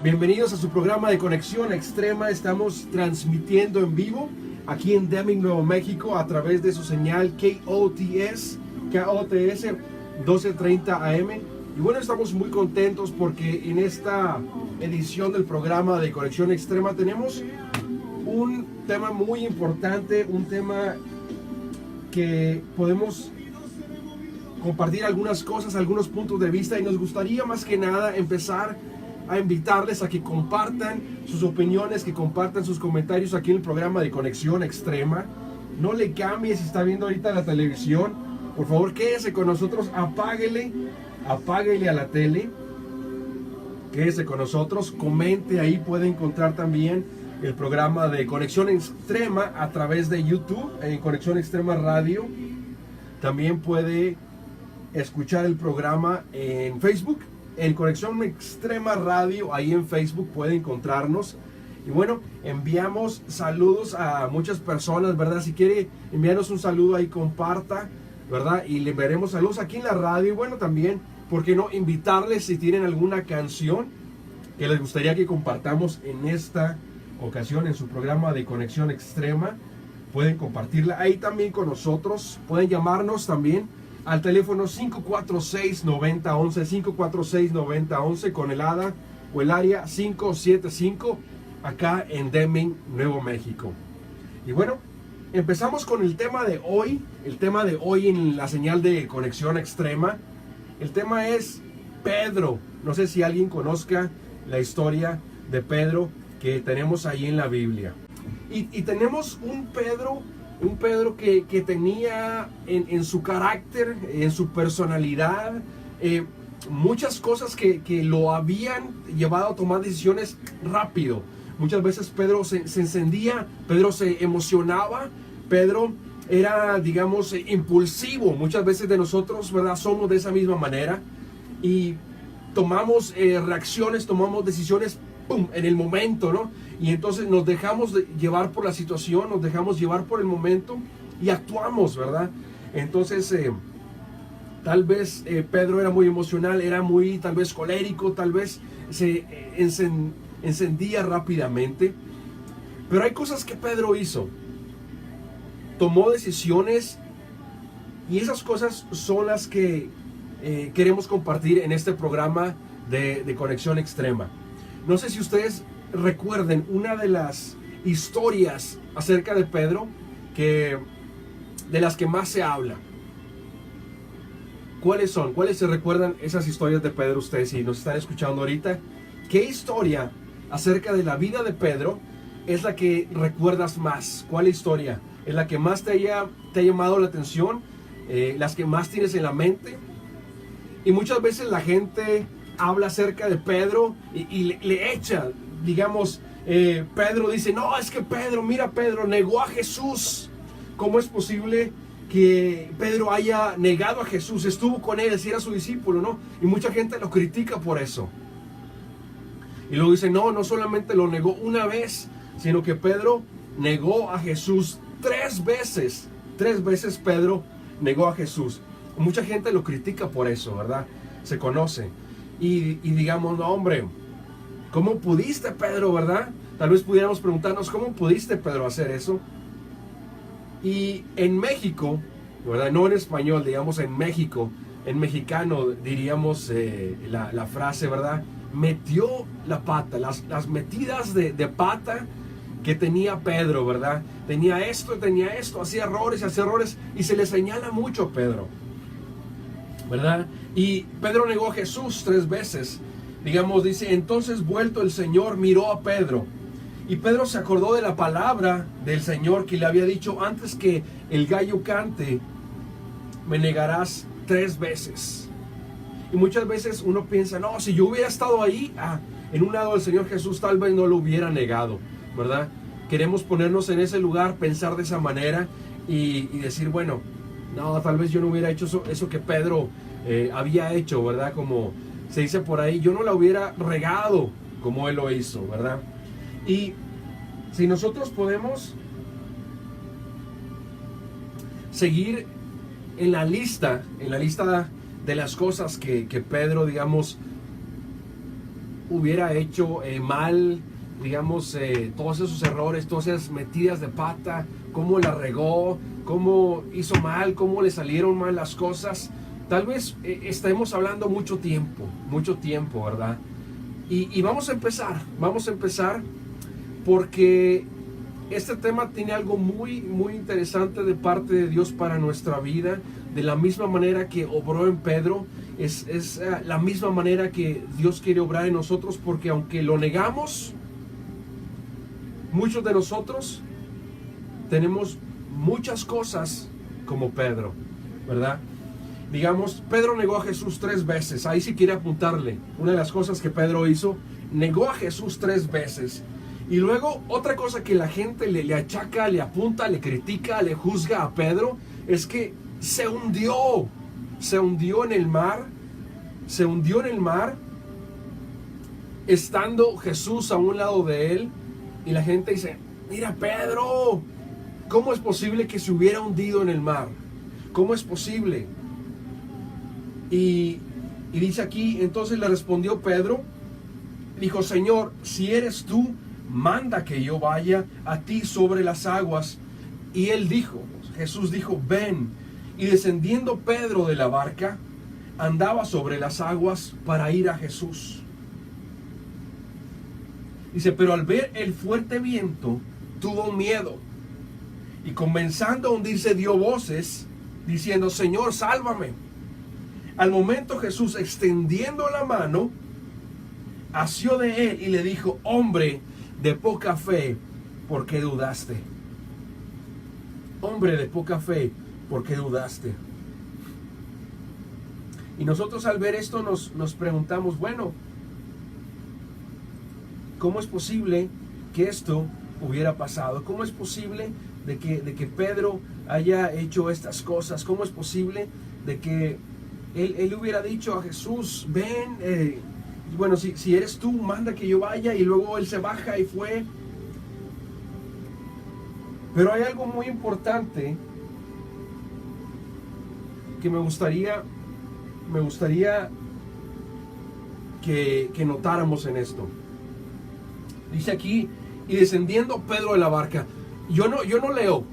Bienvenidos a su programa de Conexión Extrema. Estamos transmitiendo en vivo aquí en Deming, Nuevo México, a través de su señal KOTS 1230 AM. Y bueno, estamos muy contentos porque en esta edición del programa de Conexión Extrema tenemos un tema muy importante, un tema que podemos compartir algunas cosas, algunos puntos de vista, y nos gustaría más que nada empezar a invitarles a que compartan sus opiniones, que compartan sus comentarios aquí en el programa de Conexión Extrema. No le cambie si está viendo ahorita la televisión. Por favor, quédese con nosotros, apáguele a la tele, quédese con nosotros, comente ahí, puede encontrar también el programa de Conexión Extrema a través de YouTube, en Conexión Extrema Radio. También puede escuchar el programa en Facebook, en Conexión Extrema Radio, ahí en Facebook puede encontrarnos. Y bueno, enviamos saludos a muchas personas, ¿verdad? Si quiere enviarnos un saludo ahí, comparta, ¿verdad? Y le enviaremos saludos aquí en la radio. Y bueno, también, ¿por qué no invitarles si tienen alguna canción que les gustaría que compartamos en esta ocasión en su programa de Conexión Extrema? Pueden compartirla ahí también con nosotros. Pueden llamarnos también al teléfono 546-9011, 546-9011 con el ADA o el área 575 acá en Deming, Nuevo México. Y bueno, empezamos con el tema de hoy. El tema de hoy en la señal de Conexión Extrema. El tema es Pedro. No sé si alguien conozca la historia de Pedro que tenemos ahí en la Biblia. Y tenemos un Pedro que tenía en su carácter, en su personalidad, muchas cosas que lo habían llevado a tomar decisiones rápido. Muchas veces Pedro se encendía, Pedro se emocionaba, Pedro era, digamos, impulsivo. Muchas veces de nosotros, ¿verdad?, somos de esa misma manera y tomamos reacciones, tomamos decisiones ¡pum!, en el momento, ¿no? Y entonces nos dejamos llevar por la situación, nos dejamos llevar por el momento y actuamos, ¿verdad? Entonces, tal vez Pedro era muy emocional, era muy, tal vez, colérico, tal vez se encendía rápidamente. Pero hay cosas que Pedro hizo. Tomó decisiones y esas cosas son las que queremos compartir en este programa de Conexión Extrema. No sé si ustedes recuerden una de las historias acerca de Pedro de las que más se habla. ¿Cuáles son? ¿Cuáles se recuerdan esas historias de Pedro ustedes si nos están escuchando ahorita? ¿Qué historia acerca de la vida de Pedro es la que recuerdas más? ¿Cuál historia es la que más te ha llamado la atención? Las que más tienes en la mente. Y muchas veces la gente habla acerca de Pedro y le echa, digamos, Pedro dice, no, es que Pedro, mira, Pedro negó a Jesús. ¿Cómo es posible que Pedro haya negado a Jesús? Estuvo con él, si era su discípulo, ¿no? Y mucha gente lo critica por eso. Y luego dice, no solamente lo negó una vez, sino que Pedro negó a Jesús 3 veces. 3 veces Pedro negó a Jesús. Mucha gente lo critica por eso, ¿verdad? Se conoce. Y digamos, no, hombre, ¿cómo pudiste, Pedro, verdad? Tal vez pudiéramos preguntarnos, ¿cómo pudiste, Pedro, hacer eso? Y en México, ¿verdad? No en español, digamos en México, en mexicano diríamos la frase, ¿verdad? Metió la pata, las metidas de pata que tenía Pedro, ¿verdad? Tenía esto, hacía errores, y se le señala mucho a Pedro, ¿verdad? Y Pedro negó a Jesús 3 veces. Digamos, dice, entonces vuelto el Señor miró a Pedro. Y Pedro se acordó de la palabra del Señor que le había dicho, antes que el gallo cante, me negarás 3 veces. Y muchas veces uno piensa, no, si yo hubiera estado ahí, en un lado del Señor Jesús, tal vez no lo hubiera negado, ¿verdad? Queremos ponernos en ese lugar, pensar de esa manera y decir, bueno, no, tal vez yo no hubiera hecho eso que Pedro había hecho, ¿verdad? Como se dice por ahí, yo no la hubiera regado como él lo hizo, ¿verdad? Y si nosotros podemos seguir en la lista de las cosas que Pedro, digamos, hubiera hecho mal, digamos, todos esos errores, todas esas metidas de pata, cómo la regó, cómo hizo mal, cómo le salieron mal las cosas. Tal vez estemos hablando mucho tiempo, ¿verdad? Y vamos a empezar porque este tema tiene algo muy, muy interesante de parte de Dios para nuestra vida. De la misma manera que obró en Pedro, es la misma manera que Dios quiere obrar en nosotros, porque aunque lo negamos, muchos de nosotros tenemos muchas cosas como Pedro, ¿verdad? Digamos, Pedro negó a Jesús 3 veces. Ahí sí quiere apuntarle. Una de las cosas que Pedro hizo, negó a Jesús 3 veces. Y luego otra cosa que la gente le achaca, le apunta, le critica, le juzga a Pedro, es que se hundió en el mar, estando Jesús a un lado de él, y la gente dice, mira Pedro, ¿cómo es posible que se hubiera hundido en el mar? ¿Cómo es posible? Y dice aquí, entonces le respondió Pedro, dijo, Señor, si eres tú, manda que yo vaya a ti sobre las aguas. Y él dijo, Jesús dijo, ven. Y descendiendo Pedro de la barca, andaba sobre las aguas para ir a Jesús. Dice, pero al ver el fuerte viento, tuvo miedo. Y comenzando a hundirse, dio voces, diciendo, Señor, sálvame. Al momento Jesús, extendiendo la mano, asió de él y le dijo, hombre de poca fe, ¿por qué dudaste? Hombre de poca fe, ¿por qué dudaste? Y nosotros al ver esto nos preguntamos, bueno, ¿cómo es posible que esto hubiera pasado? ¿Cómo es posible de que Pedro haya hecho estas cosas? ¿Cómo es posible de que él hubiera dicho a Jesús, ven, bueno, si eres tú, manda que yo vaya, y luego él se baja y fue? Pero hay algo muy importante que me gustaría que notáramos en esto. Dice aquí, y descendiendo Pedro de la barca. Yo no leo,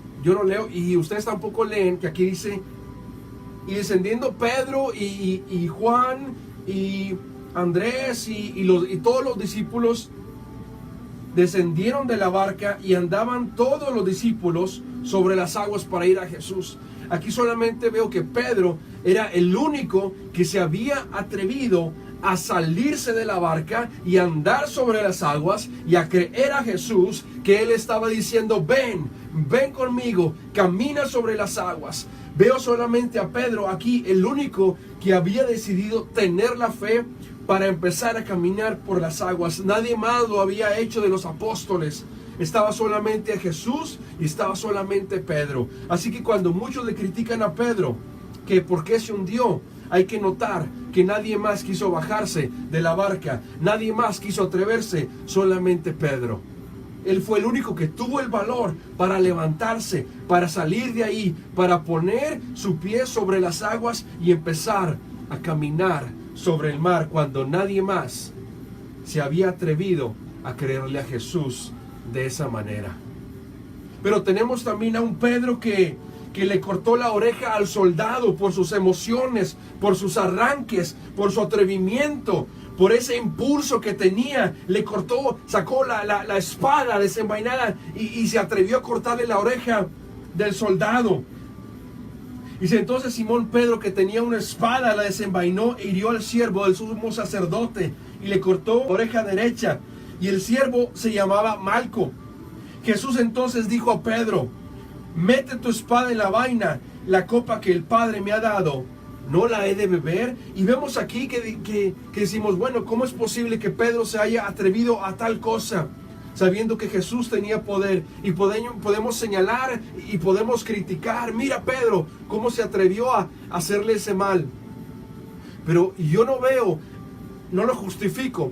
y ustedes tampoco leen, que aquí dice, y descendiendo Pedro y Juan y Andrés y todos los discípulos descendieron de la barca, y andaban todos los discípulos sobre las aguas para ir a Jesús. Aquí solamente veo que Pedro era el único que se había atrevido a salirse de la barca y andar sobre las aguas y a creer a Jesús, que él estaba diciendo, ven conmigo, camina sobre las aguas. Veo solamente a Pedro aquí, el único que había decidido tener la fe para empezar a caminar por las aguas. Nadie más lo había hecho de los apóstoles. Estaba solamente Jesús y estaba solamente Pedro. Así que cuando muchos le critican a Pedro que por qué se hundió, hay que notar que nadie más quiso bajarse de la barca, nadie más quiso atreverse, solamente Pedro. Él fue el único que tuvo el valor para levantarse, para salir de ahí, para poner su pie sobre las aguas y empezar a caminar sobre el mar, cuando nadie más se había atrevido a creerle a Jesús de esa manera. Pero tenemos también a un Pedro que le cortó la oreja al soldado por sus emociones, por sus arranques, por su atrevimiento, por ese impulso que tenía. Le cortó, sacó la espada desenvainada y se atrevió a cortarle la oreja del soldado. Dice entonces Simón Pedro, que tenía una espada, la desenvainó e hirió al siervo del sumo sacerdote y le cortó la oreja derecha, y el siervo se llamaba Malco. Jesús entonces dijo a Pedro, mete tu espada en la vaina, la copa que el Padre me ha dado, ¿no la he de beber? Y vemos aquí que decimos, bueno, ¿cómo es posible que Pedro se haya atrevido a tal cosa? Sabiendo que Jesús tenía poder, y podemos señalar y podemos criticar, mira Pedro, cómo se atrevió a hacerle ese mal. Pero yo no veo, no lo justifico,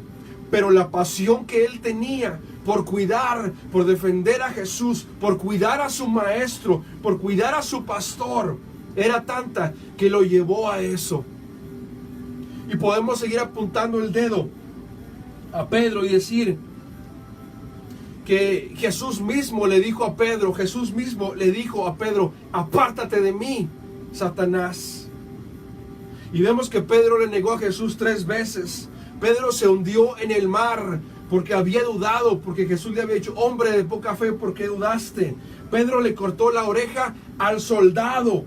pero la pasión que él tenía por cuidar, por defender a Jesús, por cuidar a su maestro, por cuidar a su pastor, era tanta que lo llevó a eso. Y podemos seguir apuntando el dedo a Pedro y decir que Jesús mismo le dijo a Pedro, apártate de mí, Satanás. Y vemos que Pedro le negó a Jesús 3 veces. Pedro se hundió en el mar porque había dudado, porque Jesús le había dicho, hombre de poca fe, ¿por qué dudaste? Pedro le cortó la oreja al soldado.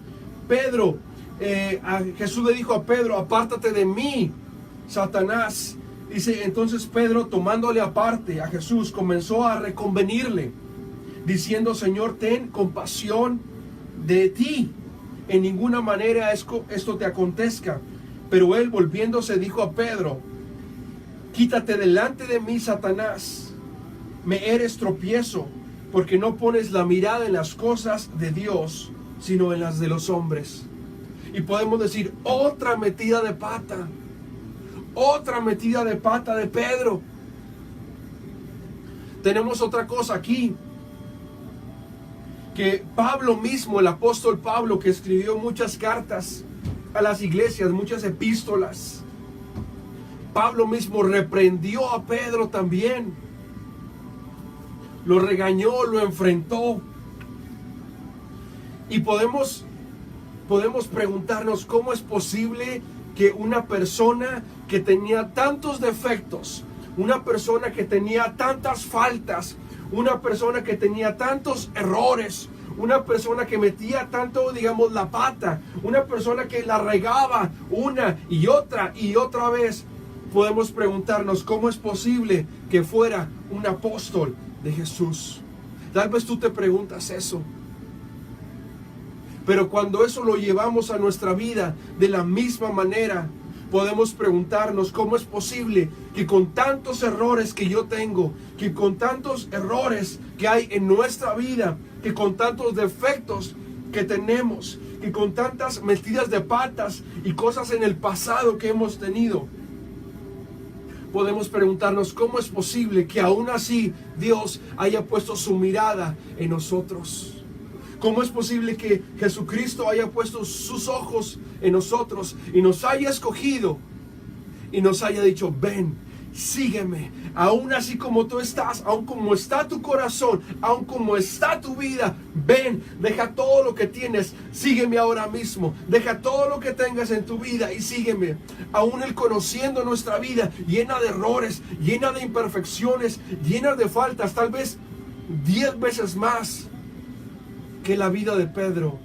Jesús le dijo a Pedro, apártate de mí, Satanás. Dice, entonces Pedro, tomándole aparte a Jesús, comenzó a reconvenirle, diciendo, Señor, ten compasión de ti. En ninguna manera esto te acontezca. Pero él, volviéndose, dijo a Pedro, quítate delante de mí, Satanás. Me eres tropiezo, porque no pones la mirada en las cosas de Dios, sino en las de los hombres. Y podemos decir, otra metida de pata de Pedro. Tenemos otra cosa aquí, que Pablo mismo, el apóstol Pablo, que escribió muchas cartas a las iglesias, muchas epístolas, Pablo mismo reprendió a Pedro también, lo regañó, lo enfrentó. Y podemos preguntarnos, ¿cómo es posible que una persona que tenía tantos defectos, una persona que tenía tantas faltas, una persona que tenía tantos errores, una persona que metía tanto, la pata, una persona que la regaba una y otra vez, podemos preguntarnos cómo es posible que fuera un apóstol de Jesús? Tal vez tú te preguntas eso. Pero cuando eso lo llevamos a nuestra vida de la misma manera, podemos preguntarnos cómo es posible que con tantos errores que yo tengo, que con tantos errores que hay en nuestra vida, que con tantos defectos que tenemos, que con tantas metidas de patas y cosas en el pasado que hemos tenido, podemos preguntarnos cómo es posible que aún así Dios haya puesto su mirada en nosotros. ¿Cómo es posible que Jesucristo haya puesto sus ojos en nosotros y nos haya escogido y nos haya dicho, ven, sígueme, aún así como tú estás, aún como está tu corazón, aún como está tu vida, ven, deja todo lo que tienes, sígueme ahora mismo, deja todo lo que tengas en tu vida y sígueme. Aún Él, conociendo nuestra vida llena de errores, llena de imperfecciones, llena de faltas, tal vez 10 veces más que la vida de Pedro,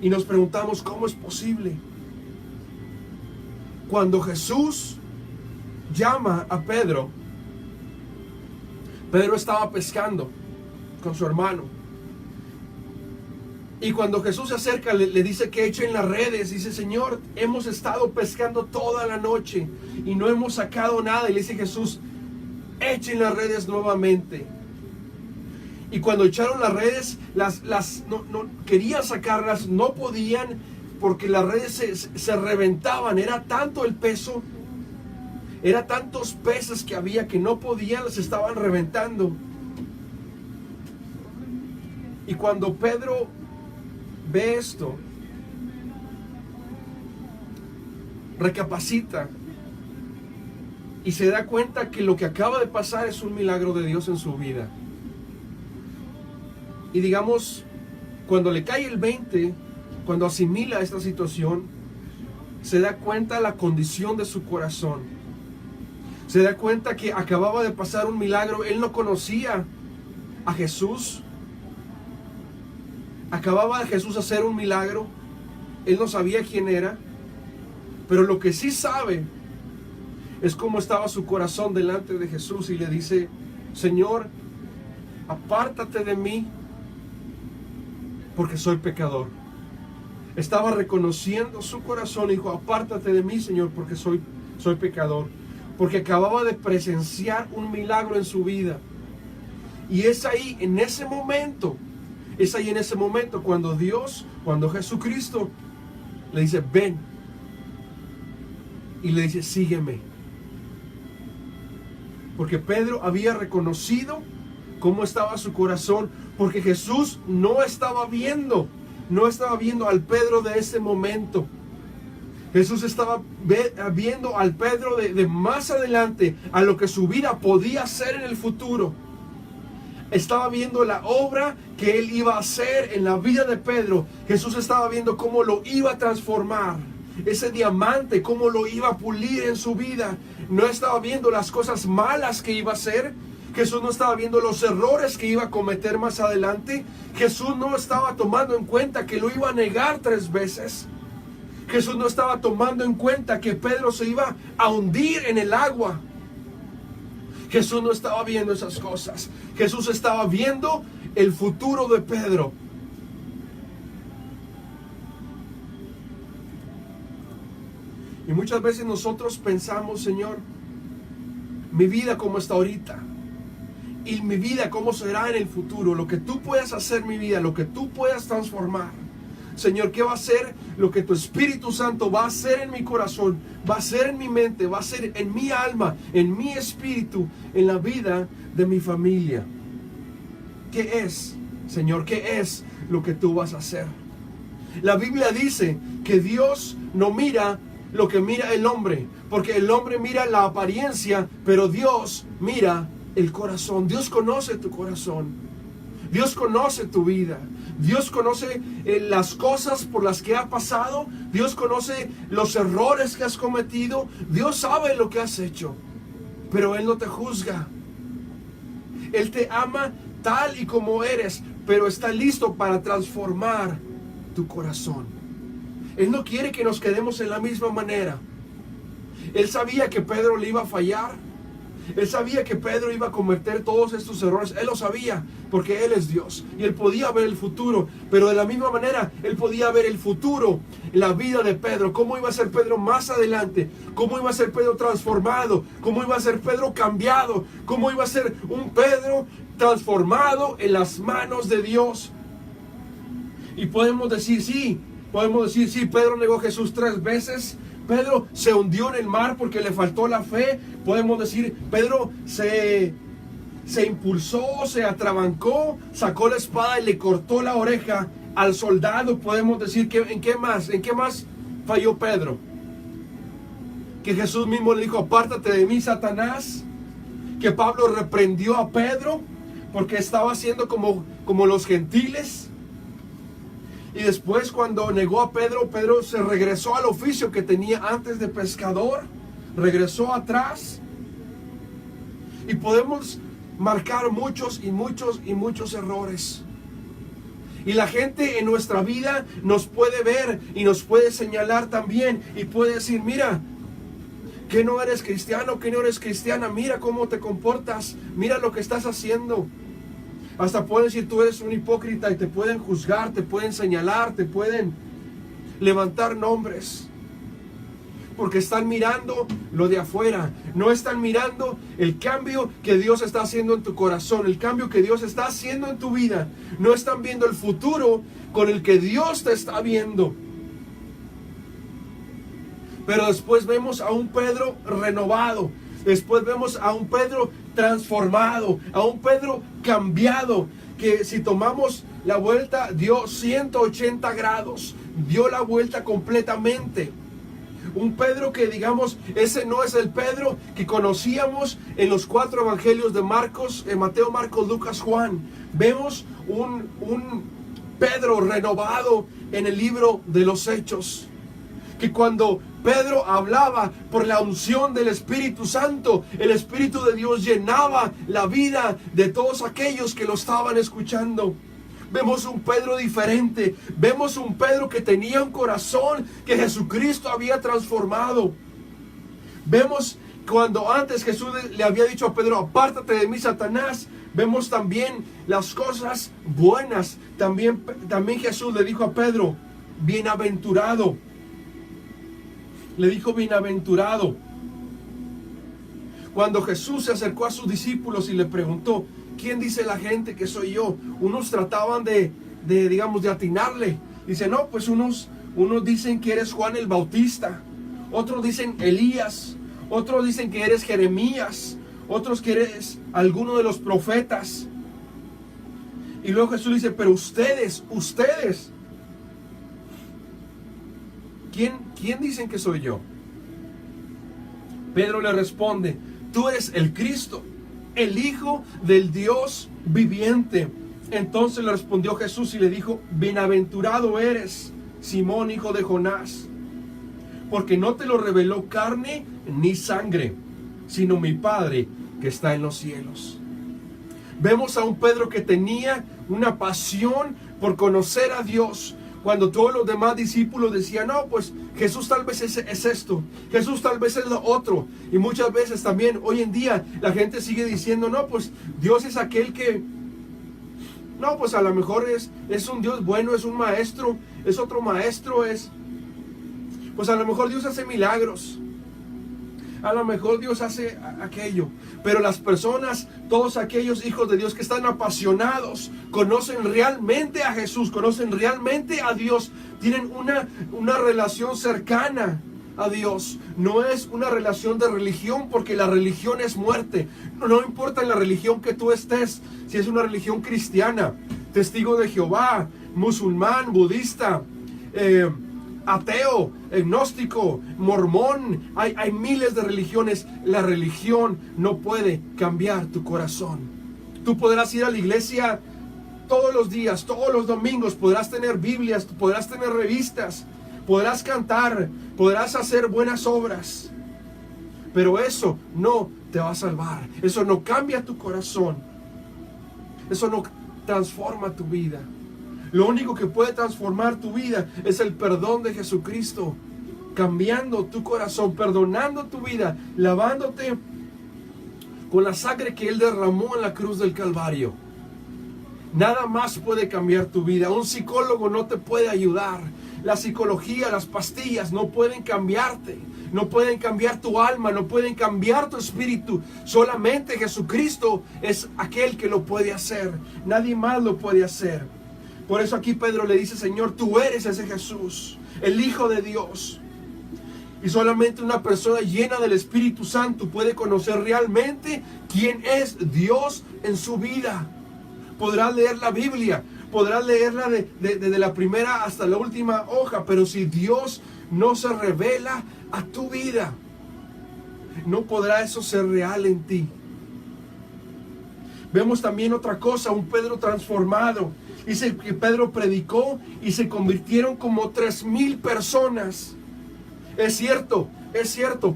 y nos preguntamos cómo es posible. Cuando Jesús llama a Pedro, Pedro estaba pescando con su hermano, y cuando Jesús se acerca le dice que echen las redes. Dice, Señor, hemos estado pescando toda la noche y no hemos sacado nada. Y le dice Jesús, echen las redes nuevamente. Y cuando echaron las redes, no querían sacarlas, no podían, porque las redes se reventaban. Era tanto el peso, era tantos peces que había que no podían, las estaban reventando. Y cuando Pedro ve esto, recapacita y se da cuenta que lo que acaba de pasar es un milagro de Dios en su vida. Y cuando le cae el 20, cuando asimila esta situación, se da cuenta de la condición de su corazón. Se da cuenta que acababa de pasar un milagro. Él no conocía a Jesús. Acababa de Jesús hacer un milagro. Él no sabía quién era. Pero lo que sí sabe es cómo estaba su corazón delante de Jesús. Y le dice, Señor, apártate de mí, porque soy pecador. Estaba reconociendo su corazón y dijo, apártate de mí, Señor, porque soy pecador. Porque acababa de presenciar un milagro en su vida. Y es ahí en ese momento cuando Jesucristo le dice, ven. Y le dice, sígueme. Porque Pedro había reconocido cómo estaba su corazón, porque Jesús no estaba viendo al Pedro de ese momento. Jesús estaba viendo al Pedro de más adelante, a lo que su vida podía ser en el futuro. Estaba viendo la obra que él iba a hacer en la vida de Pedro. Jesús estaba viendo cómo lo iba a transformar. Ese diamante, cómo lo iba a pulir en su vida. No estaba viendo las cosas malas que iba a hacer. Jesús no estaba viendo los errores que iba a cometer más adelante. Jesús no estaba tomando en cuenta que lo iba a negar 3 veces. Jesús no estaba tomando en cuenta que Pedro se iba a hundir en el agua. Jesús no estaba viendo esas cosas. Jesús estaba viendo el futuro de Pedro. Y muchas veces nosotros pensamos, Señor, mi vida como está ahorita, y mi vida cómo será en el futuro, lo que tú puedas hacer en mi vida, lo que tú puedas transformar. Señor, ¿qué va a ser lo que tu Espíritu Santo va a hacer en mi corazón, va a ser en mi mente, va a ser en mi alma, en mi espíritu, en la vida de mi familia? ¿Qué es, Señor? ¿Qué es lo que tú vas a hacer? La Biblia dice que Dios no mira lo que mira el hombre, porque el hombre mira la apariencia, pero Dios mira el corazón. Dios conoce tu corazón. Dios conoce tu vida. Dios conoce las cosas por las que has pasado. Dios conoce los errores que has cometido. Dios sabe lo que has hecho. Pero Él no te juzga. Él te ama tal y como eres, pero está listo para transformar tu corazón. Él no quiere que nos quedemos en la misma manera. Él sabía que Pedro le iba a fallar. Él sabía que Pedro iba a cometer todos estos errores. Él lo sabía porque Él es Dios. Y Él podía ver el futuro. Pero de la misma manera, Él podía ver el futuro, la vida de Pedro. Cómo iba a ser Pedro más adelante. Cómo iba a ser Pedro transformado. Cómo iba a ser Pedro cambiado. Cómo iba a ser un Pedro transformado en las manos de Dios. Y podemos decir, sí, Pedro negó a Jesús 3 veces. Pedro se hundió en el mar porque le faltó la fe. Podemos decir, Pedro se impulsó, se atrabancó, sacó la espada y le cortó la oreja al soldado. Podemos decir, ¿en qué más falló Pedro? Que Jesús mismo le dijo, apártate de mí, Satanás. Que Pablo reprendió a Pedro porque estaba haciendo como los gentiles. Y después, cuando negó a Pedro, Pedro se regresó al oficio que tenía antes de pescador. Regresó atrás. Y podemos marcar muchos errores. Y la gente en nuestra vida nos puede ver y nos puede señalar también. Y puede decir, mira, que no eres cristiano, que no eres cristiana. Mira cómo te comportas. Mira lo que estás haciendo. Hasta pueden decir, tú eres un hipócrita, y te pueden juzgar, te pueden señalar, te pueden levantar nombres. Porque están mirando lo de afuera. No están mirando el cambio que Dios está haciendo en tu corazón, el cambio que Dios está haciendo en tu vida. No están viendo el futuro con el que Dios te está viendo. Pero después vemos a un Pedro renovado. Después vemos a un Pedro transformado, a un Pedro cambiado, que si tomamos la vuelta dio 180 grados, dio la vuelta completamente. Un Pedro que, digamos, ese no es el Pedro que conocíamos en los 4 evangelios de Marcos, Mateo, Marcos, Lucas, Juan. Vemos un Pedro renovado en el libro de los Hechos. Que cuando Pedro hablaba por la unción del Espíritu Santo, el Espíritu de Dios llenaba la vida de todos aquellos que lo estaban escuchando. Vemos un Pedro diferente. Vemos un Pedro que tenía un corazón que Jesucristo había transformado. Vemos cuando antes Jesús le había dicho a Pedro, apártate de mí, Satanás. Vemos también las cosas buenas. También Jesús le dijo a Pedro, bienaventurado. Le dijo bienaventurado. Cuando Jesús se acercó a sus discípulos y le preguntó, ¿quién dice la gente que soy yo? Unos trataban de atinarle. Dice, no, pues unos dicen que eres Juan el Bautista. Otros dicen Elías. Otros dicen que eres Jeremías. Otros que eres alguno de los profetas. Y luego Jesús dice, pero ustedes, ¿quién dicen que soy yo? Pedro le responde, tú eres el Cristo, el Hijo del Dios viviente. Entonces le respondió Jesús y le dijo, bienaventurado eres, Simón, hijo de Jonás, porque no te lo reveló carne ni sangre, sino mi Padre que está en los cielos. Vemos a un Pedro que tenía una pasión por conocer a Dios, cuando todos los demás discípulos decían, no, pues Jesús tal vez es esto, Jesús tal vez es lo otro. Y muchas veces también hoy en día la gente sigue diciendo, no, pues Dios es aquel que, no, pues a lo mejor es un Dios bueno, es un maestro, es otro maestro, pues a lo mejor Dios hace milagros. A lo mejor Dios hace aquello. Pero las personas, todos aquellos hijos de Dios que están apasionados, conocen realmente a Jesús, conocen realmente a Dios, tienen una relación cercana a Dios. No es una relación de religión, porque la religión es muerte. No importa en la religión que tú estés, si es una religión cristiana, testigo de Jehová, musulmán, budista, ateo, agnóstico, mormón, hay miles de religiones. La religión no puede cambiar tu corazón. Tú podrás ir a la iglesia todos los días, todos los domingos, podrás tener Biblias, podrás tener revistas, podrás cantar, podrás hacer buenas obras, pero eso no te va a salvar. Eso no cambia tu corazón, eso no transforma tu vida. Lo único que puede transformar tu vida es el perdón de Jesucristo, cambiando tu corazón, perdonando tu vida, lavándote con la sangre que Él derramó en la cruz del Calvario. Nada más puede cambiar tu vida. Un psicólogo no te puede ayudar. La psicología, las pastillas no pueden cambiarte. No pueden cambiar tu alma, no pueden cambiar tu espíritu. Solamente Jesucristo es aquel que lo puede hacer. Nadie más lo puede hacer. Por eso aquí Pedro le dice, Señor, tú eres ese Jesús, el Hijo de Dios. Y solamente una persona llena del Espíritu Santo puede conocer realmente quién es Dios en su vida. Podrás leer la Biblia, podrás leerla desde la primera hasta la última hoja, pero si Dios no se revela a tu vida, no podrá eso ser real en ti. Vemos también otra cosa, un Pedro transformado. Dice que Pedro predicó y se convirtieron como 3,000 personas. Es cierto,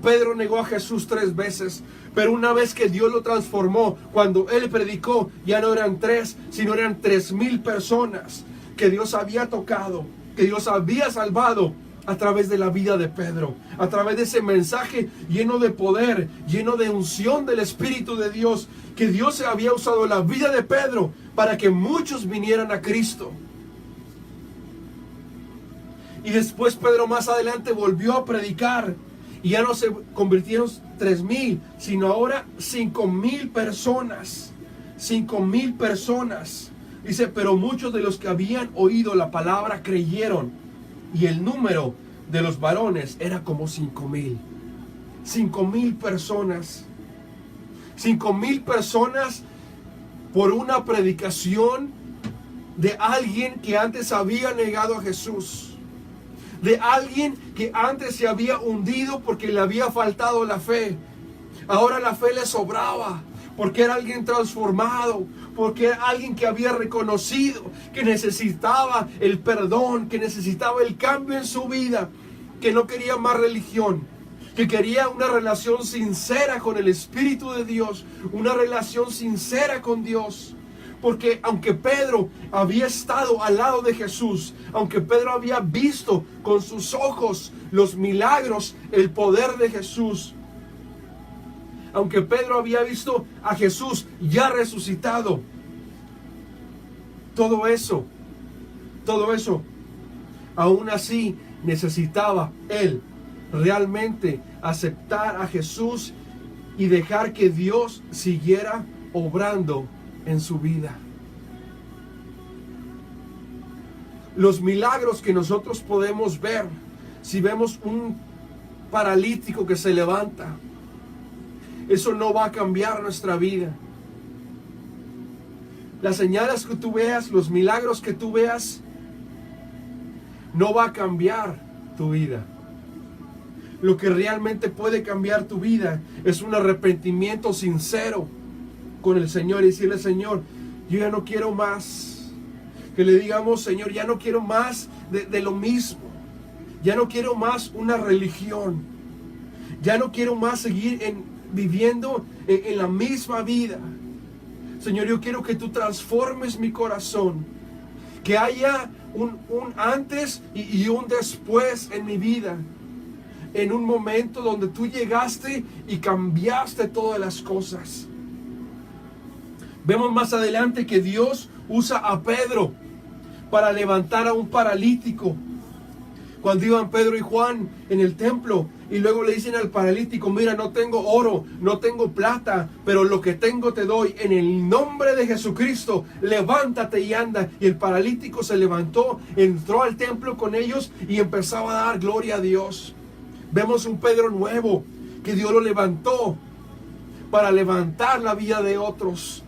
Pedro negó a Jesús 3 veces, pero una vez que Dios lo transformó, cuando él predicó, ya no eran 3, sino eran 3,000 personas que Dios había tocado, que Dios había salvado a través de la vida de Pedro, a través de ese mensaje lleno de poder, lleno de unción del Espíritu de Dios, que Dios había usado la vida de Pedro para que muchos vinieran a Cristo. Y después Pedro más adelante volvió a predicar, y ya no se convirtieron 3,000, sino ahora 5,000 personas. 5,000 personas. Dice, pero muchos de los que habían oído la palabra creyeron, y el número de los varones era como 5,000. 5,000 personas. 5,000 personas por una predicación de alguien que antes había negado a Jesús. De alguien que antes se había hundido porque le había faltado la fe. Ahora la fe le sobraba, porque era alguien transformado, porque era alguien que había reconocido que necesitaba el perdón, que necesitaba el cambio en su vida, que no quería más religión, que quería una relación sincera con el Espíritu de Dios, una relación sincera con Dios. Porque aunque Pedro había estado al lado de Jesús, aunque Pedro había visto con sus ojos los milagros, el poder de Jesús, aunque Pedro había visto a Jesús ya resucitado, todo eso, aún así necesitaba él realmente aceptar a Jesús y dejar que Dios siguiera obrando en su vida. Los milagros que nosotros podemos ver, si vemos un paralítico que se levanta, eso no va a cambiar nuestra vida. Las señales que tú veas, los milagros que tú veas, no va a cambiar tu vida. lo que realmente puede cambiar tu vida es un arrepentimiento sincero con el Señor y decirle: Señor, yo ya no quiero más. Que le digamos: Señor, ya no quiero más de lo mismo. Ya no quiero más una religión. Ya no quiero más seguir viviendo en la misma vida. Señor, yo quiero que tú transformes mi corazón. Que haya un antes y un después en mi vida. En un momento donde tú llegaste y cambiaste todas las cosas. Vemos más adelante que Dios usa a Pedro para levantar a un paralítico. Cuando iban Pedro y Juan en el templo y luego le dicen al paralítico: mira, no tengo oro, no tengo plata, pero lo que tengo te doy. En el nombre de Jesucristo, levántate y anda. Y el paralítico se levantó, entró al templo con ellos y empezaba a dar gloria a Dios. Vemos un Pedro nuevo que Dios lo levantó para levantar la vida de otros.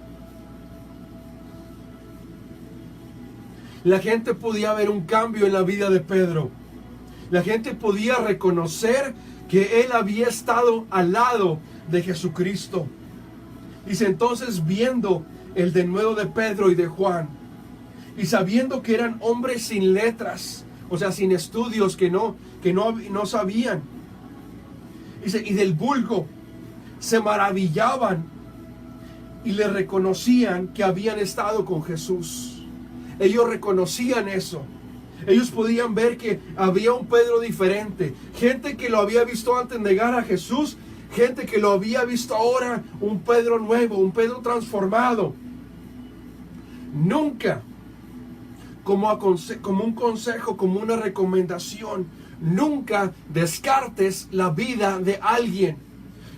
La gente podía ver un cambio en la vida de Pedro. La gente podía reconocer que él había estado al lado de Jesucristo. Dice: entonces, viendo el denuedo de Pedro y de Juan, y sabiendo que eran hombres sin letras, o sea, sin estudios, que no sabían, dice, y del vulgo, se maravillaban y le reconocían que habían estado con Jesús. Ellos reconocían eso. Ellos podían ver que había un Pedro diferente. Gente que lo había visto antes negar a Jesús. Gente que lo había visto ahora un Pedro nuevo, un Pedro transformado. Nunca, como un consejo, como una recomendación, nunca descartes la vida de alguien.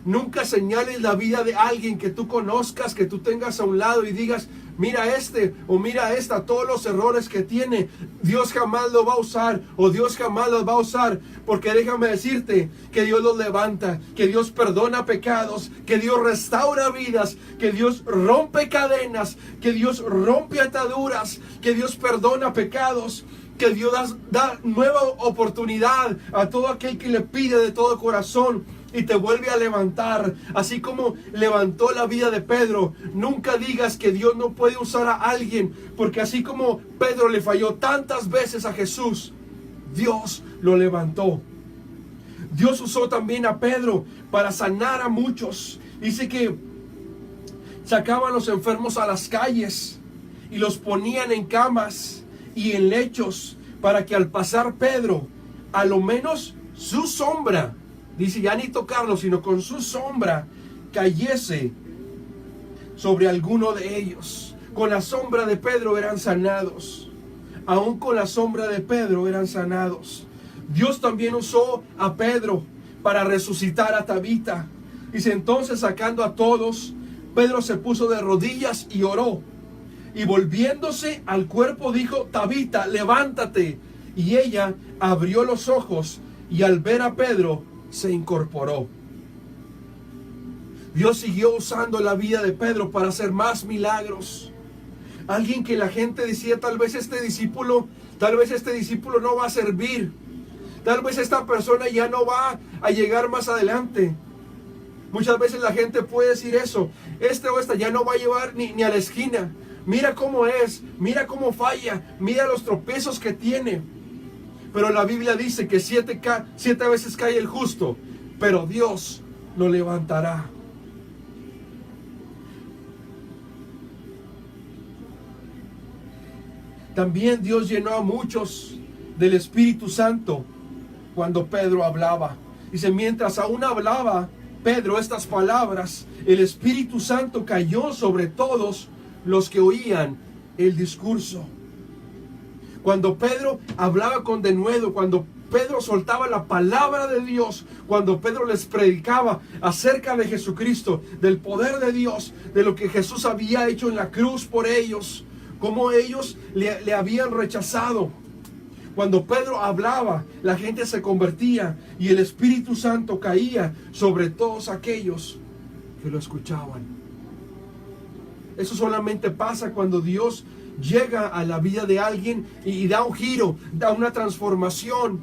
Nunca señales la vida de alguien que tú conozcas, que tú tengas a un lado y digas: mira este o mira esta, todos los errores que tiene, Dios jamás lo va a usar o Dios jamás los va a usar. Porque déjame decirte que Dios los levanta, que Dios perdona pecados, que Dios restaura vidas, que Dios rompe cadenas, que Dios rompe ataduras, que Dios perdona pecados, que Dios da nueva oportunidad a todo aquel que le pide de todo corazón. Y te vuelve a levantar, así como levantó la vida de Pedro. Nunca digas que Dios no puede usar a alguien, porque así como Pedro le falló tantas veces a Jesús, Dios lo levantó. Dios usó también a Pedro para sanar a muchos. Dice que sacaban a los enfermos a las calles y los ponían en camas y en lechos, para que al pasar Pedro, a lo menos su sombra, dice, ya ni tocarlo, sino con su sombra, cayese sobre alguno de ellos. Con la sombra de Pedro eran sanados. Aún con la sombra de Pedro eran sanados. Dios también usó a Pedro para resucitar a Tabita. Dice: entonces, sacando a todos, Pedro se puso de rodillas y oró. Y volviéndose al cuerpo dijo: Tabita, levántate. Y ella abrió los ojos y al ver a Pedro se incorporó. Dios siguió usando la vida de Pedro para hacer más milagros. Alguien que la gente decía: tal vez este discípulo no va a servir. Tal vez esta persona ya no va a llegar más adelante. Muchas veces la gente puede decir eso: este o esta ya no va a llevar ni a la esquina. Mira cómo es, mira cómo falla, mira los tropiezos que tiene. Pero la Biblia dice que 7 veces cae el justo, pero Dios lo levantará. También Dios llenó a muchos del Espíritu Santo cuando Pedro hablaba. Dice: mientras aún hablaba Pedro estas palabras, el Espíritu Santo cayó sobre todos los que oían el discurso. Cuando Pedro hablaba con denuedo, cuando Pedro soltaba la palabra de Dios, cuando Pedro les predicaba acerca de Jesucristo, del poder de Dios, de lo que Jesús había hecho en la cruz por ellos, cómo ellos le habían rechazado. Cuando Pedro hablaba, la gente se convertía y el Espíritu Santo caía sobre todos aquellos que lo escuchaban. Eso solamente pasa cuando Dios llega a la vida de alguien y da un giro, da una transformación.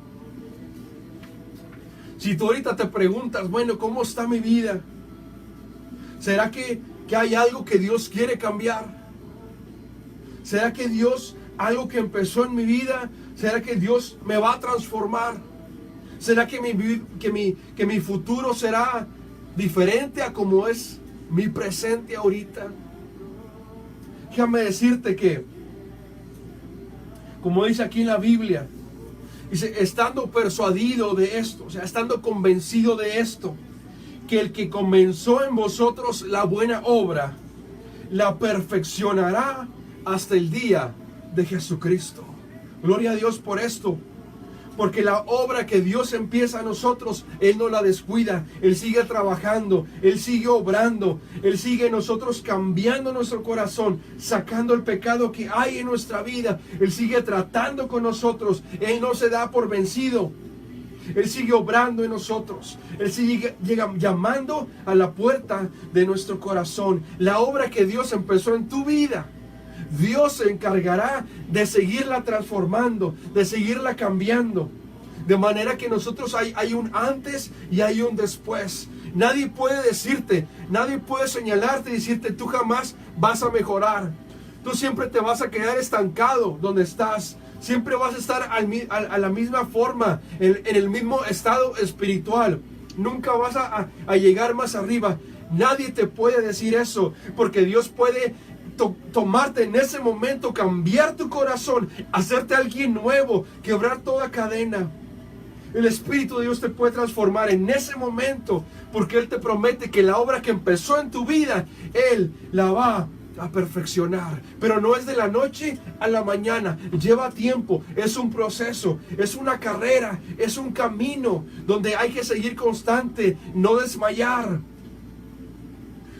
Si tú ahorita te preguntas, bueno, ¿cómo está mi vida? ¿Será que hay algo que Dios quiere cambiar? ¿Será que Dios, algo que empezó en mi vida, será que Dios me va a transformar? ¿Será que mi futuro será diferente a como es mi presente ahorita? Déjame decirte que, como dice aquí en la Biblia, dice, estando persuadido de esto, o sea, estando convencido de esto, que el que comenzó en vosotros la buena obra, la perfeccionará hasta el día de Jesucristo. Gloria a Dios por esto. Porque la obra que Dios empieza a nosotros, Él no la descuida. Él sigue trabajando, Él sigue obrando, Él sigue en nosotros cambiando nuestro corazón, sacando el pecado que hay en nuestra vida. Él sigue tratando con nosotros. Él no se da por vencido. Él sigue obrando en nosotros. Él sigue llamando a la puerta de nuestro corazón. La obra que Dios empezó en tu vida, Dios se encargará de seguirla transformando, de seguirla cambiando. De manera que nosotros hay un antes y hay un después. Nadie puede decirte, nadie puede señalarte y decirte, tú jamás vas a mejorar. Tú siempre te vas a quedar estancado donde estás. Siempre vas a estar a la misma forma, en el mismo estado espiritual. Nunca vas a llegar más arriba. Nadie te puede decir eso, porque Dios puede tomarte en ese momento, cambiar tu corazón, hacerte alguien nuevo, quebrar toda cadena. El Espíritu de Dios te puede transformar en ese momento, porque Él te promete que la obra que empezó en tu vida, Él la va a perfeccionar. Pero no es de la noche a la mañana, lleva tiempo, es un proceso, es una carrera, es un camino donde hay que seguir constante, no desmayar.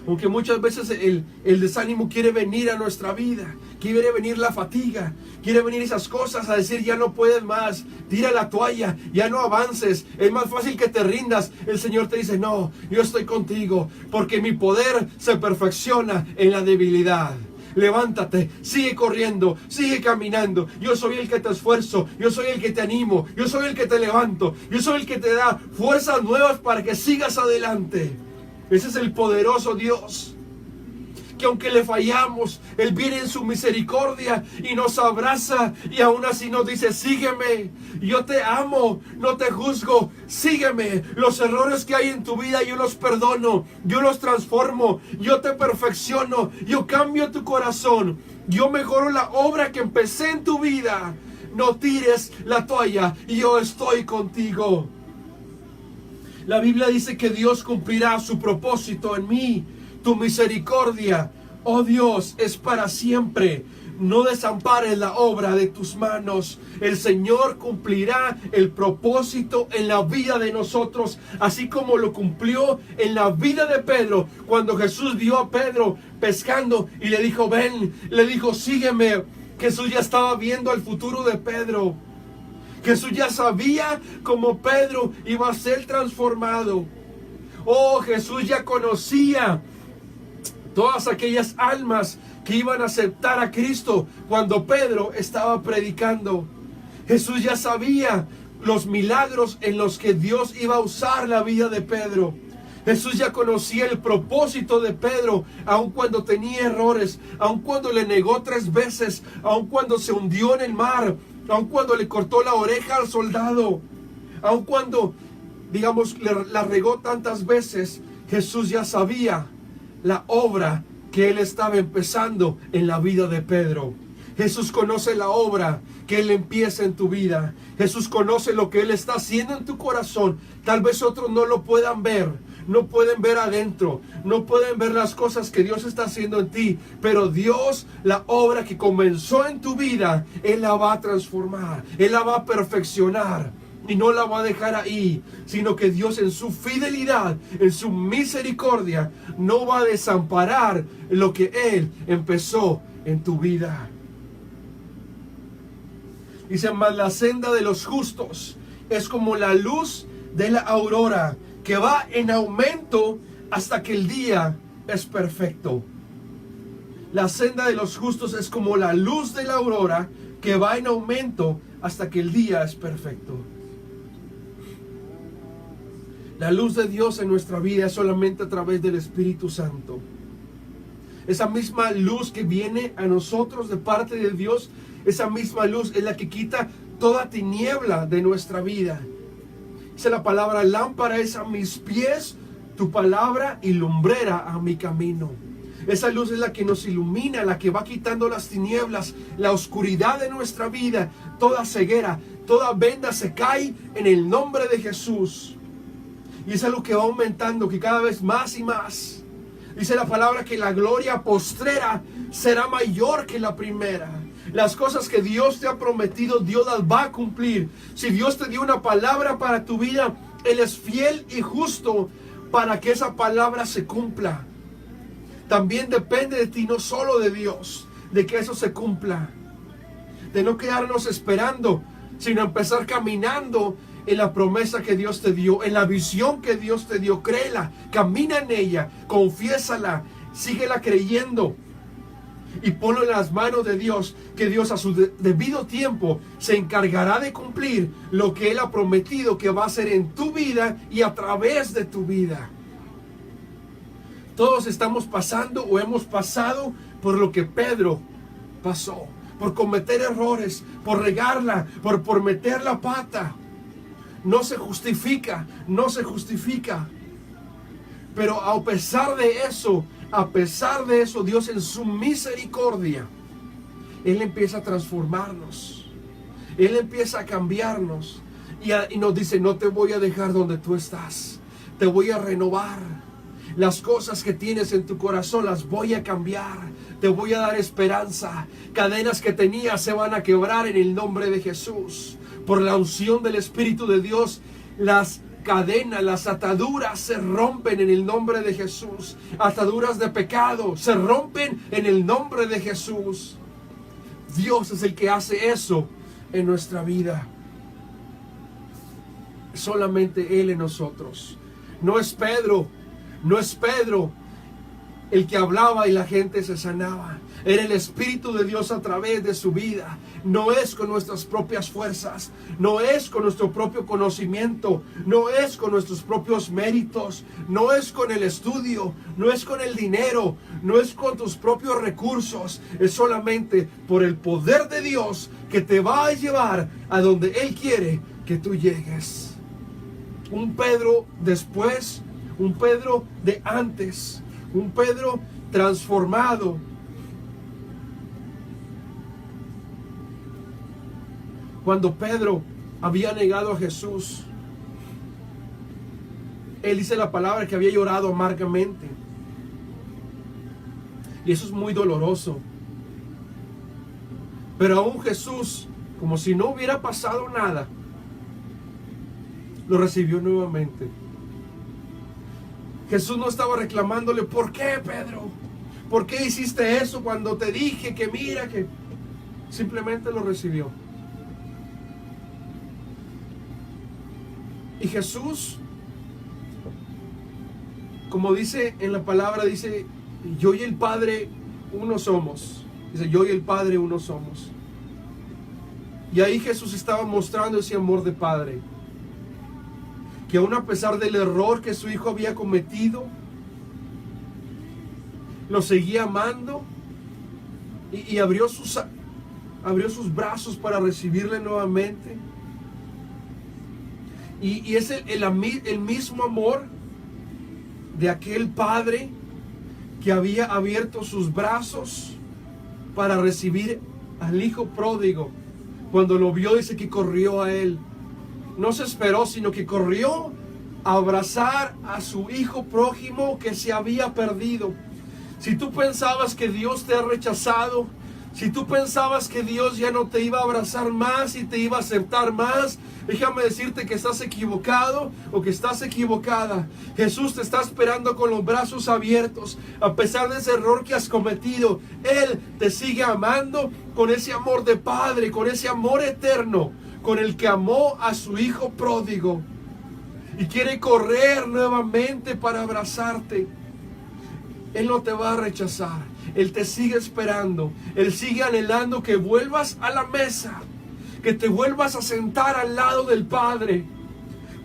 Aunque muchas veces el desánimo quiere venir a nuestra vida, quiere venir la fatiga, quiere venir esas cosas a decir, ya no puedes más, tira la toalla, ya no avances, es más fácil que te rindas. El Señor te dice, no, yo estoy contigo, porque mi poder se perfecciona en la debilidad. Levántate, sigue corriendo, sigue caminando. Yo soy el que te esfuerzo, yo soy el que te animo, yo soy el que te levanto, yo soy el que te da fuerzas nuevas para que sigas adelante. Ese es el poderoso Dios, que aunque le fallamos, Él viene en su misericordia y nos abraza, y aún así nos dice, sígueme, yo te amo, no te juzgo, sígueme. Los errores que hay en tu vida yo los perdono, yo los transformo, yo te perfecciono, yo cambio tu corazón, yo mejoro la obra que empecé en tu vida. No tires la toalla, yo estoy contigo. La Biblia dice que Dios cumplirá su propósito en mí. Tu misericordia, oh Dios, es para siempre. No desampares la obra de tus manos. El Señor cumplirá el propósito en la vida de nosotros, así como lo cumplió en la vida de Pedro. Cuando Jesús vio a Pedro pescando y le dijo, ven, le dijo, sígueme. Jesús ya estaba viendo el futuro de Pedro. Jesús ya sabía cómo Pedro iba a ser transformado. Oh, Jesús ya conocía todas aquellas almas que iban a aceptar a Cristo cuando Pedro estaba predicando. Jesús ya sabía los milagros en los que Dios iba a usar la vida de Pedro. Jesús ya conocía el propósito de Pedro, aun cuando tenía errores, aun cuando le negó 3 veces, aun cuando se hundió en el mar, aun cuando le cortó la oreja al soldado, aun cuando, digamos, la regó tantas veces. Jesús ya sabía la obra que Él estaba empezando en la vida de Pedro. Jesús conoce la obra que Él empieza en tu vida. Jesús conoce lo que Él está haciendo en tu corazón. Tal vez otros no lo puedan ver, no pueden ver adentro, no pueden ver las cosas que Dios está haciendo en ti, pero Dios, la obra que comenzó en tu vida, Él la va a transformar, Él la va a perfeccionar. Y no la va a dejar ahí, sino que Dios en su fidelidad, en su misericordia, no va a desamparar lo que Él empezó en tu vida. Dice, mas la senda de los justos es como la luz de la aurora, que va en aumento hasta que el día es perfecto. La senda de los justos es como la luz de la aurora, que va en aumento hasta que el día es perfecto. La luz de Dios en nuestra vida es solamente a través del Espíritu Santo. Esa misma luz que viene a nosotros de parte de Dios, esa misma luz es la que quita toda tiniebla de nuestra vida. Dice la palabra: lámpara es a mis pies tu palabra y lumbrera a mi camino. Esa luz es la que nos ilumina, la que va quitando las tinieblas, la oscuridad de nuestra vida. Toda ceguera, toda venda se cae en el nombre de Jesús. Y es algo que va aumentando, que cada vez más y más. Dice la palabra que la gloria postrera será mayor que la primera. Las cosas que Dios te ha prometido, Dios las va a cumplir. Si Dios te dio una palabra para tu vida, Él es fiel y justo para que esa palabra se cumpla. También depende de ti, no solo de Dios, de que eso se cumpla. De no quedarnos esperando, sino empezar caminando en la promesa que Dios te dio, en la visión que Dios te dio. Créela, camina en ella, confiésala, síguela creyendo y ponlo en las manos de Dios, que Dios a su debido tiempo se encargará de cumplir lo que Él ha prometido que va a hacer en tu vida y a través de tu vida. Todos estamos pasando o hemos pasado por lo que Pedro pasó, por cometer errores, por regarla, por meter la pata. No se justifica, no se justifica. Pero a pesar de eso, Dios en su misericordia, Él empieza a transformarnos. Él empieza a cambiarnos. Y nos dice: no te voy a dejar donde tú estás. Te voy a renovar. Las cosas que tienes en tu corazón las voy a cambiar. Te voy a dar esperanza. Cadenas que tenías se van a quebrar en el nombre de Jesús. Por la unción del Espíritu de Dios, las cadenas, las ataduras se rompen en el nombre de Jesús. Ataduras de pecado se rompen en el nombre de Jesús. Dios es el que hace eso en nuestra vida. Solamente Él en nosotros. No es Pedro el que hablaba y la gente se sanaba. Era el Espíritu de Dios a través de su vida. No es con nuestras propias fuerzas, no es con nuestro propio conocimiento, no es con nuestros propios méritos, no es con el estudio, no es con el dinero, no es con tus propios recursos. Es solamente por el poder de Dios que te va a llevar a donde Él quiere que tú llegues. Un Pedro después, un Pedro de antes, un Pedro transformado. Cuando Pedro había negado a Jesús, él dice la palabra que había llorado amargamente. Y eso es muy doloroso. Pero aún Jesús, como si no hubiera pasado nada, lo recibió nuevamente. Jesús no estaba reclamándole: ¿por qué, Pedro? ¿Por qué hiciste eso cuando te dije que mira que...? Simplemente lo recibió. Y Jesús, como dice en la palabra, dice: yo y el Padre uno somos. Dice: yo y el Padre uno somos. Y ahí Jesús estaba mostrando ese amor de Padre, que aún a pesar del error que su hijo había cometido, lo seguía amando y abrió sus brazos para recibirle nuevamente. Y es el mismo amor de aquel padre que había abierto sus brazos para recibir al hijo pródigo. Cuando lo vio, dice que corrió a él. No se esperó, sino que corrió a abrazar a su hijo prójimo que se había perdido. Si tú pensabas que Dios te ha rechazado, si tú pensabas que Dios ya no te iba a abrazar más y te iba a aceptar más, déjame decirte que estás equivocado o que estás equivocada. Jesús te está esperando con los brazos abiertos. A pesar de ese error que has cometido, Él te sigue amando con ese amor de Padre, con ese amor eterno, con el que amó a su hijo pródigo. Y quiere correr nuevamente para abrazarte. Él no te va a rechazar. Él te sigue esperando. Él sigue anhelando que vuelvas a la mesa, que te vuelvas a sentar al lado del Padre,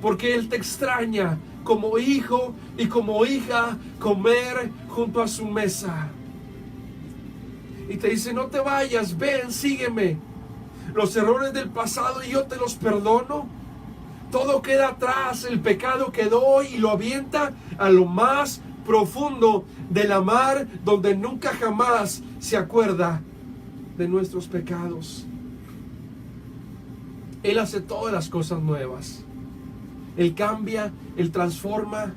porque Él te extraña como hijo y como hija comer junto a su mesa. Y te dice, no te vayas, ven, sígueme. Los errores del pasado yo te los perdono. Todo queda atrás, el pecado quedó y lo avienta a lo más profundo de la mar, donde nunca jamás se acuerda de nuestros pecados. Él hace todas las cosas nuevas. Él cambia, Él transforma.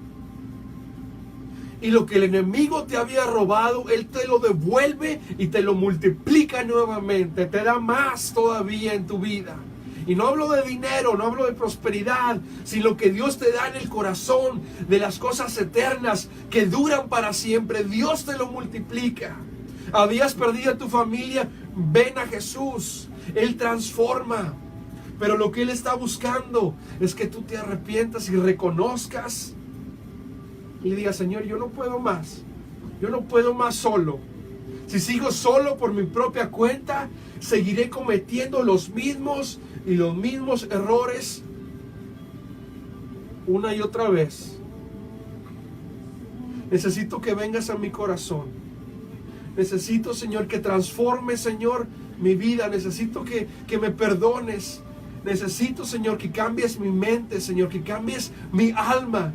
Y lo que el enemigo te había robado, Él te lo devuelve y te lo multiplica nuevamente. Te da más todavía en tu vida. Y no hablo de dinero, no hablo de prosperidad, sino que Dios te da en el corazón de las cosas eternas que duran para siempre. Dios te lo multiplica. Habías perdido a tu familia, ven a Jesús. Él transforma. Pero lo que Él está buscando es que tú te arrepientas y reconozcas y le digas, Señor, yo no puedo más. Yo no puedo más solo. Si sigo solo por mi propia cuenta, seguiré cometiendo los mismos errores una y otra vez. Necesito que vengas a mi corazón. Necesito, Señor, que transformes, Señor, mi vida. Necesito que me perdones. Necesito, Señor, que cambies mi mente, Señor, que cambies mi alma.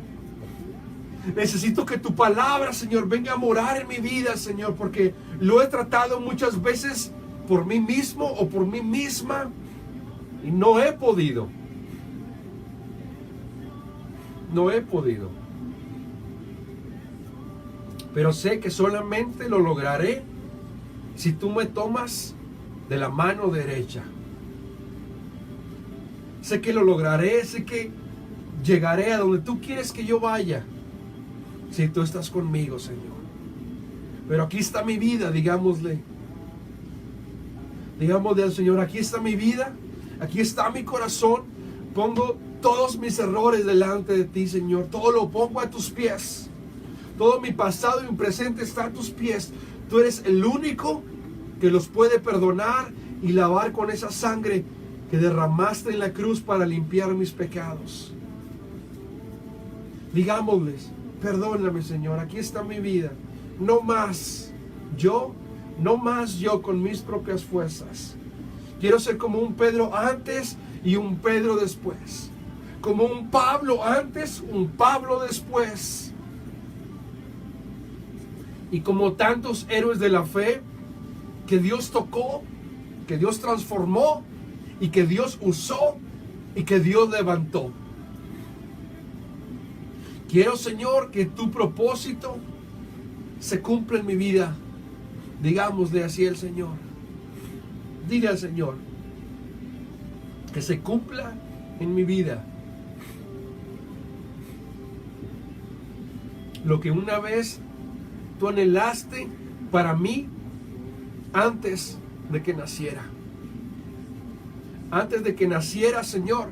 Necesito que tu palabra, Señor, venga a morar en mi vida, Señor, porque lo he tratado muchas veces por mí mismo o por mí misma y no he podido. No he podido. Pero sé que solamente lo lograré si tú me tomas de la mano derecha. Sé que lo lograré, sé que llegaré a donde tú quieres que yo vaya, si tú estás conmigo, Señor. Pero aquí está mi vida, digámosle. Digámosle al Señor, aquí está mi vida, aquí está mi corazón. Pongo todos mis errores delante de ti, Señor. Todo lo pongo a tus pies. Todo mi pasado y mi presente está a tus pies. Tú eres el único que los puede perdonar y lavar con esa sangre que derramaste en la cruz para limpiar mis pecados. Digámosles, perdóname, Señor, aquí está mi vida. No más yo con mis propias fuerzas. Quiero ser como un Pedro antes y un Pedro después. Como un Pablo antes, un Pablo después. Y como tantos héroes de la fe que Dios tocó, que Dios transformó y que Dios usó y que Dios levantó. Quiero, Señor, que tu propósito se cumpla en mi vida. Digámosle así al Señor. Dile al Señor que se cumpla en mi vida lo que una vez tú anhelaste para mí antes de que naciera. Antes de que naciera, Señor,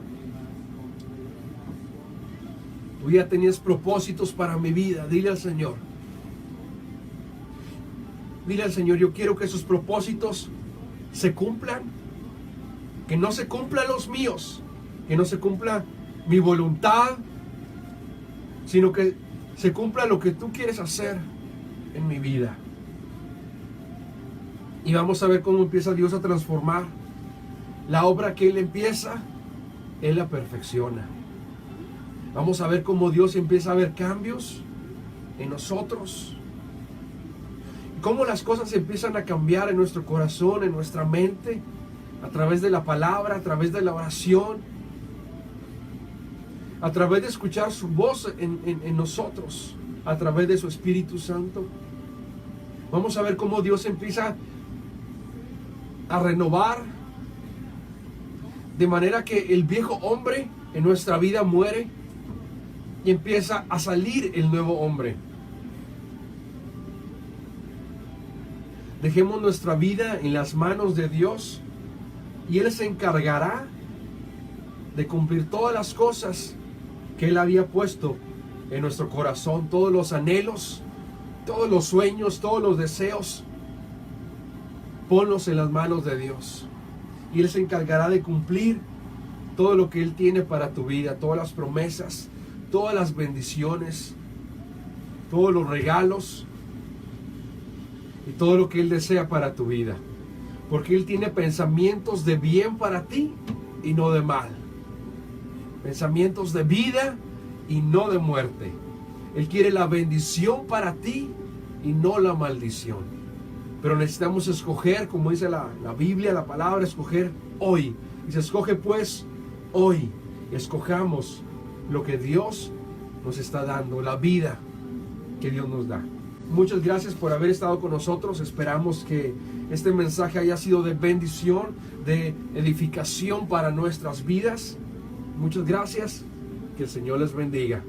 tú ya tenías propósitos para mi vida. Dile al Señor. Dile al Señor, yo quiero que esos propósitos se cumplan. Que no se cumplan los míos. Que no se cumpla mi voluntad. Sino que se cumpla lo que tú quieres hacer en mi vida. Y vamos a ver cómo empieza Dios a transformar. La obra que Él empieza, Él la perfecciona. Vamos a ver cómo Dios empieza a ver cambios en nosotros. Cómo las cosas empiezan a cambiar en nuestro corazón, en nuestra mente, a través de la palabra, a través de la oración, a través de escuchar su voz en nosotros, a través de su Espíritu Santo. Vamos a ver cómo Dios empieza a renovar, de manera que el viejo hombre en nuestra vida muere y empieza a salir el nuevo hombre. Dejemos nuestra vida en las manos de Dios y Él se encargará de cumplir todas las cosas que Él había puesto en nuestro corazón, todos los anhelos, todos los sueños, todos los deseos. Ponlos en las manos de Dios y Él se encargará de cumplir todo lo que Él tiene para tu vida, todas las promesas, todas las bendiciones, todos los regalos y todo lo que Él desea para tu vida. Porque Él tiene pensamientos de bien para ti y no de mal. Pensamientos de vida y no de muerte. Él quiere la bendición para ti y no la maldición. Pero necesitamos escoger, como dice la Biblia, la palabra, escoger hoy. Y se escoge pues hoy. Escojamos lo que Dios nos está dando, la vida que Dios nos da. Muchas gracias por haber estado con nosotros. Esperamos que este mensaje haya sido de bendición, de edificación para nuestras vidas. Muchas gracias. Que el Señor les bendiga.